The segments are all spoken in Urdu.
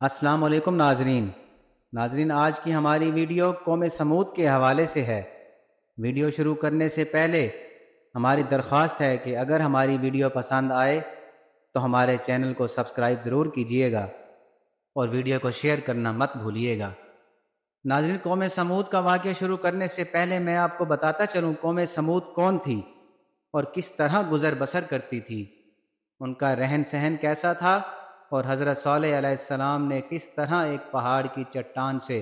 السلام علیکم ناظرین آج کی ہماری ویڈیو قوم سمود کے حوالے سے ہے۔ ویڈیو شروع کرنے سے پہلے ہماری درخواست ہے کہ اگر ہماری ویڈیو پسند آئے تو ہمارے چینل کو سبسکرائب ضرور کیجیے گا اور ویڈیو کو شیئر کرنا مت بھولیے گا۔ ناظرین، قوم سمود کا واقعہ شروع کرنے سے پہلے میں آپ کو بتاتا چلوں قوم سمود کون تھی اور کس طرح گزر بسر کرتی تھی، ان کا رہن سہن کیسا تھا، اور حضرت صالح علیہ السلام نے کس طرح ایک پہاڑ کی چٹان سے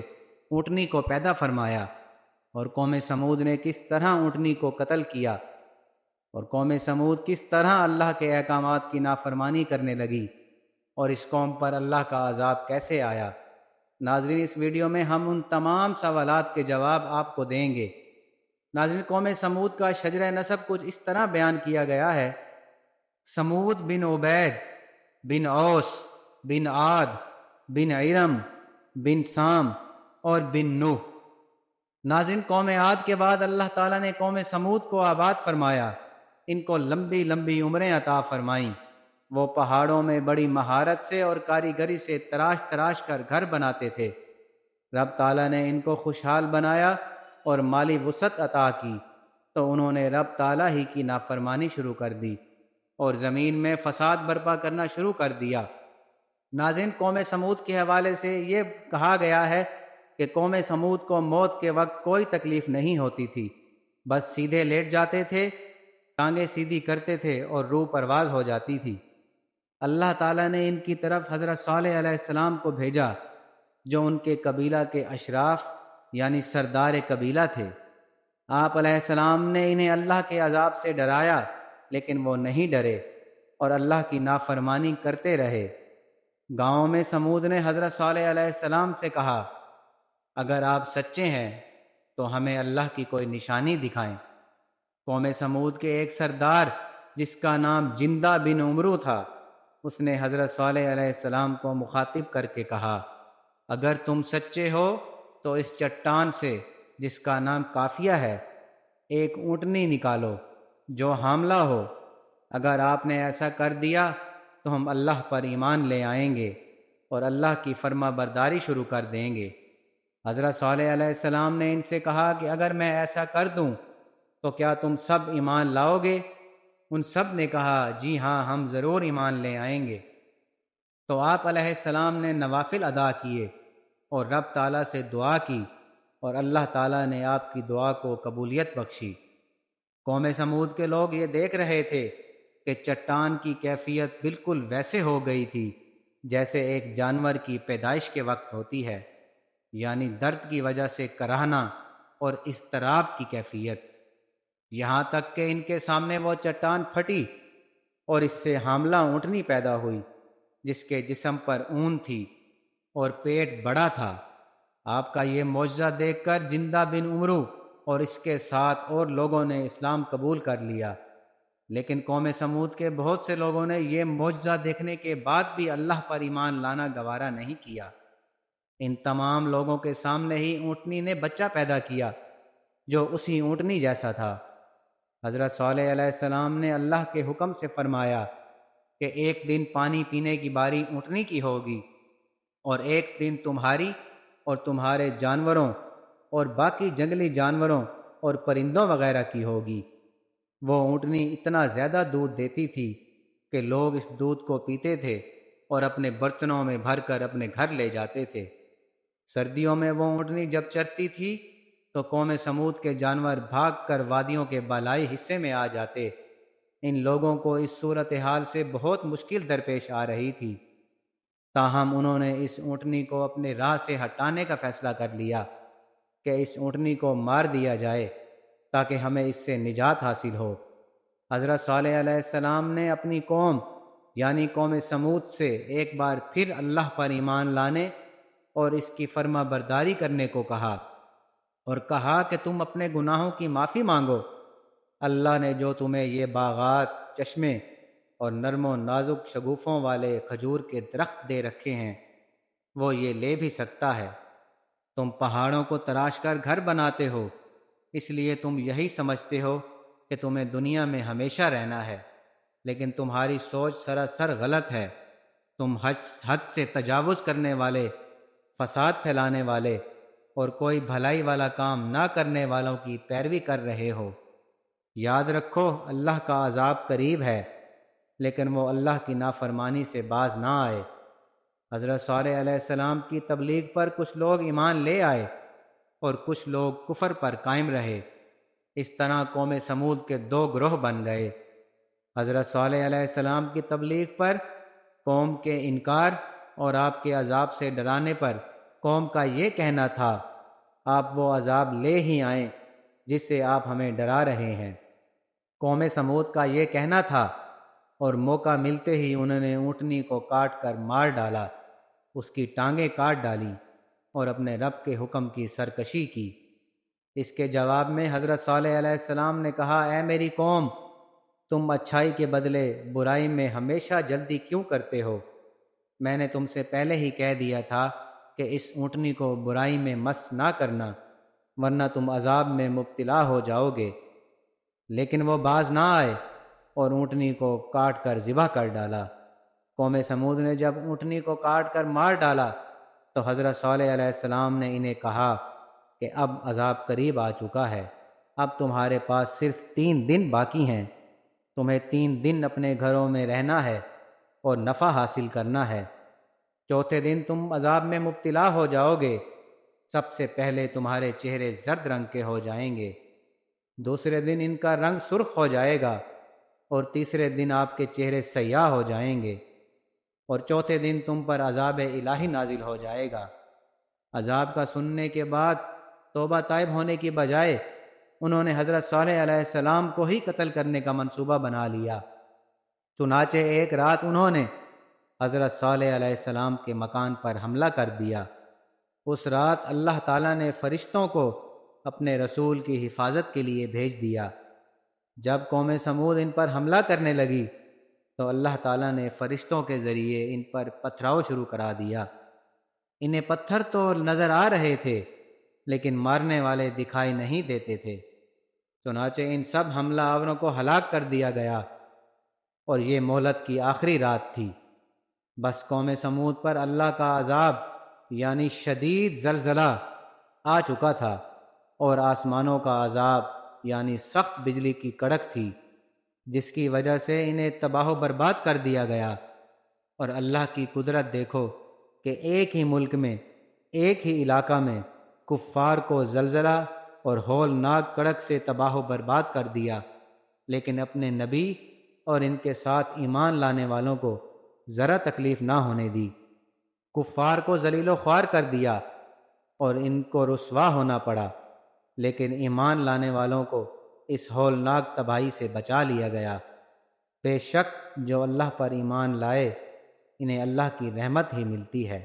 اونٹنی کو پیدا فرمایا، اور قوم سمود نے کس طرح اونٹنی کو قتل کیا، اور قوم سمود کس طرح اللہ کے احکامات کی نافرمانی کرنے لگی، اور اس قوم پر اللہ کا عذاب کیسے آیا۔ ناظرین، اس ویڈیو میں ہم ان تمام سوالات کے جواب آپ کو دیں گے۔ ناظرین، قوم سمود کا شجرہ نسب کچھ اس طرح بیان کیا گیا ہے: سمود بن عبید بن اوس بن عاد بن ارم بن سام اور بن نوح۔ ناظرین، قوم عاد کے بعد اللہ تعالیٰ نے قوم سمود کو آباد فرمایا، ان کو لمبی لمبی عمریں عطا فرمائیں۔ وہ پہاڑوں میں بڑی مہارت سے اور کاریگری سے تراش تراش کر گھر بناتے تھے۔ رب تعالیٰ نے ان کو خوشحال بنایا اور مالی وسعت عطا کی، تو انہوں نے رب تعالیٰ ہی کی نافرمانی شروع کر دی اور زمین میں فساد برپا کرنا شروع کر دیا۔ ناظرین، قوم سمود کے حوالے سے یہ کہا گیا ہے کہ قوم سمود کو موت کے وقت کوئی تکلیف نہیں ہوتی تھی، بس سیدھے لیٹ جاتے تھے، ٹانگیں سیدھی کرتے تھے اور روح پرواز ہو جاتی تھی۔ اللہ تعالیٰ نے ان کی طرف حضرت صالح علیہ السلام کو بھیجا، جو ان کے قبیلہ کے اشراف یعنی سردار قبیلہ تھے۔ آپ علیہ السلام نے انہیں اللہ کے عذاب سے ڈرایا، لیکن وہ نہیں ڈرے اور اللہ کی نافرمانی کرتے رہے۔ گاؤں میں سمود نے حضرت صالح علیہ السلام سے کہا، اگر آپ سچے ہیں تو ہمیں اللہ کی کوئی نشانی دکھائیں۔ قوم سمود کے ایک سردار جس کا نام جندہ بن عمرو تھا، اس نے حضرت صالح علیہ السلام کو مخاطب کر کے کہا، اگر تم سچے ہو تو اس چٹان سے جس کا نام کافیہ ہے ایک اونٹنی نکالو جو حاملہ ہو۔ اگر آپ نے ایسا کر دیا تو ہم اللہ پر ایمان لے آئیں گے اور اللہ کی فرما برداری شروع کر دیں گے۔ حضرت صالح علیہ السلام نے ان سے کہا کہ اگر میں ایسا کر دوں تو کیا تم سب ایمان لاؤ گے؟ ان سب نے کہا، جی ہاں، ہم ضرور ایمان لے آئیں گے۔ تو آپ علیہ السلام نے نوافل ادا کیے اور رب تعالیٰ سے دعا کی، اور اللہ تعالیٰ نے آپ کی دعا کو قبولیت بخشی۔ قوم سمود کے لوگ یہ دیکھ رہے تھے کہ چٹان کی کیفیت بالکل ویسے ہو گئی تھی جیسے ایک جانور کی پیدائش کے وقت ہوتی ہے، یعنی درد کی وجہ سے کراہنا اور اضطراب کی کیفیت، یہاں تک کہ ان کے سامنے وہ چٹان پھٹی اور اس سے حاملہ اونٹنی پیدا ہوئی جس کے جسم پر اون تھی اور پیٹ بڑا تھا۔ آپ کا یہ معجزہ دیکھ کر جندہ بن عمرو اور اس کے ساتھ اور لوگوں نے اسلام قبول کر لیا، لیکن قوم سمود کے بہت سے لوگوں نے یہ معجزہ دیکھنے کے بعد بھی اللہ پر ایمان لانا گوارا نہیں کیا۔ ان تمام لوگوں کے سامنے ہی اونٹنی نے بچہ پیدا کیا جو اسی اونٹنی جیسا تھا۔ حضرت صالح علیہ السلام نے اللہ کے حکم سے فرمایا کہ ایک دن پانی پینے کی باری اونٹنی کی ہوگی اور ایک دن تمہاری اور تمہارے جانوروں اور باقی جنگلی جانوروں اور پرندوں وغیرہ کی ہوگی۔ وہ اونٹنی اتنا زیادہ دودھ دیتی تھی کہ لوگ اس دودھ کو پیتے تھے اور اپنے برتنوں میں بھر کر اپنے گھر لے جاتے تھے۔ سردیوں میں وہ اونٹنی جب چرتی تھی تو قوم سمود کے جانور بھاگ کر وادیوں کے بالائی حصے میں آ جاتے۔ ان لوگوں کو اس صورتحال سے بہت مشکل درپیش آ رہی تھی، تاہم انہوں نے اس اونٹنی کو اپنے راہ سے ہٹانے کا فیصلہ کر لیا کہ اس اونٹنی کو مار دیا جائے تاکہ ہمیں اس سے نجات حاصل ہو۔ حضرت صالح علیہ السلام نے اپنی قوم یعنی قوم سمود سے ایک بار پھر اللہ پر ایمان لانے اور اس کی فرما برداری کرنے کو کہا، اور کہا کہ تم اپنے گناہوں کی معافی مانگو۔ اللہ نے جو تمہیں یہ باغات، چشمے اور نرم و نازک شگوفوں والے کھجور کے درخت دے رکھے ہیں، وہ یہ لے بھی سکتا ہے۔ تم پہاڑوں کو تراش کر گھر بناتے ہو، اس لیے تم یہی سمجھتے ہو کہ تمہیں دنیا میں ہمیشہ رہنا ہے، لیکن تمہاری سوچ سراسر غلط ہے۔ تم حد سے تجاوز کرنے والے، فساد پھیلانے والے اور کوئی بھلائی والا کام نہ کرنے والوں کی پیروی کر رہے ہو۔ یاد رکھو اللہ کا عذاب قریب ہے، لیکن وہ اللہ کی نافرمانی سے باز نہ آئے۔ حضرت صالح علیہ السلام کی تبلیغ پر کچھ لوگ ایمان لے آئے اور کچھ لوگ کفر پر قائم رہے۔ اس طرح قوم سمود کے دو گروہ بن گئے۔ حضرت صالح علیہ السلام کی تبلیغ پر قوم کے انکار اور آپ کے عذاب سے ڈرانے پر قوم کا یہ کہنا تھا، آپ وہ عذاب لے ہی آئیں جس سے آپ ہمیں ڈرا رہے ہیں۔ قوم سمود کا یہ کہنا تھا، اور موقع ملتے ہی انہوں نے اونٹنی کو کاٹ کر مار ڈالا، اس کی ٹانگیں کاٹ ڈالی اور اپنے رب کے حکم کی سرکشی کی۔ اس کے جواب میں حضرت صالح علیہ السلام نے کہا، اے میری قوم، تم اچھائی کے بدلے برائی میں ہمیشہ جلدی کیوں کرتے ہو؟ میں نے تم سے پہلے ہی کہہ دیا تھا کہ اس اونٹنی کو برائی میں مس نہ کرنا، ورنہ تم عذاب میں مبتلا ہو جاؤ گے۔ لیکن وہ باز نہ آئے اور اونٹنی کو کاٹ کر ذبح کر ڈالا۔ قوم سمود نے جب اونٹنی کو کاٹ کر مار ڈالا تو حضرت صالح علیہ السلام نے انہیں کہا کہ اب عذاب قریب آ چکا ہے، اب تمہارے پاس صرف 3 دن باقی ہیں، تمہیں 3 دن اپنے گھروں میں رہنا ہے اور نفع حاصل کرنا ہے۔ چوتھے دن تم عذاب میں مبتلا ہو جاؤ گے۔ سب سے پہلے تمہارے چہرے زرد رنگ کے ہو جائیں گے، دوسرے دن ان کا رنگ سرخ ہو جائے گا، اور تیسرے دن آپ کے چہرے سیاہ ہو جائیں گے، اور چوتھے دن تم پر عذاب الہی نازل ہو جائے گا۔ عذاب کا سننے کے بعد توبہ طائب ہونے کی بجائے انہوں نے حضرت صالح علیہ السلام کو ہی قتل کرنے کا منصوبہ بنا لیا۔ چنانچہ ایک رات انہوں نے حضرت صالح علیہ السلام کے مکان پر حملہ کر دیا۔ اس رات اللہ تعالیٰ نے فرشتوں کو اپنے رسول کی حفاظت کے لیے بھیج دیا۔ جب قوم سمود ان پر حملہ کرنے لگی تو اللہ تعالیٰ نے فرشتوں کے ذریعے ان پر پتھراؤ شروع کرا دیا۔ انہیں پتھر تو نظر آ رہے تھے، لیکن مارنے والے دکھائی نہیں دیتے تھے۔ چنانچہ ان سب حملہ آوروں کو ہلاک کر دیا گیا، اور یہ مہلت کی آخری رات تھی۔ بس قوم سمود پر اللہ کا عذاب یعنی شدید زلزلہ آ چکا تھا، اور آسمانوں کا عذاب یعنی سخت بجلی کی کڑک تھی، جس کی وجہ سے انہیں تباہ و برباد کر دیا گیا۔ اور اللہ کی قدرت دیکھو کہ ایک ہی ملک میں، ایک ہی علاقہ میں کفار کو زلزلہ اور ہولناک کڑک سے تباہ و برباد کر دیا، لیکن اپنے نبی اور ان کے ساتھ ایمان لانے والوں کو ذرا تکلیف نہ ہونے دی۔ کفار کو ذلیل و خوار کر دیا اور ان کو رسوا ہونا پڑا، لیکن ایمان لانے والوں کو اس ہولناک تباہی سے بچا لیا گیا۔ بے شک جو اللہ پر ایمان لائے انہیں اللہ کی رحمت ہی ملتی ہے۔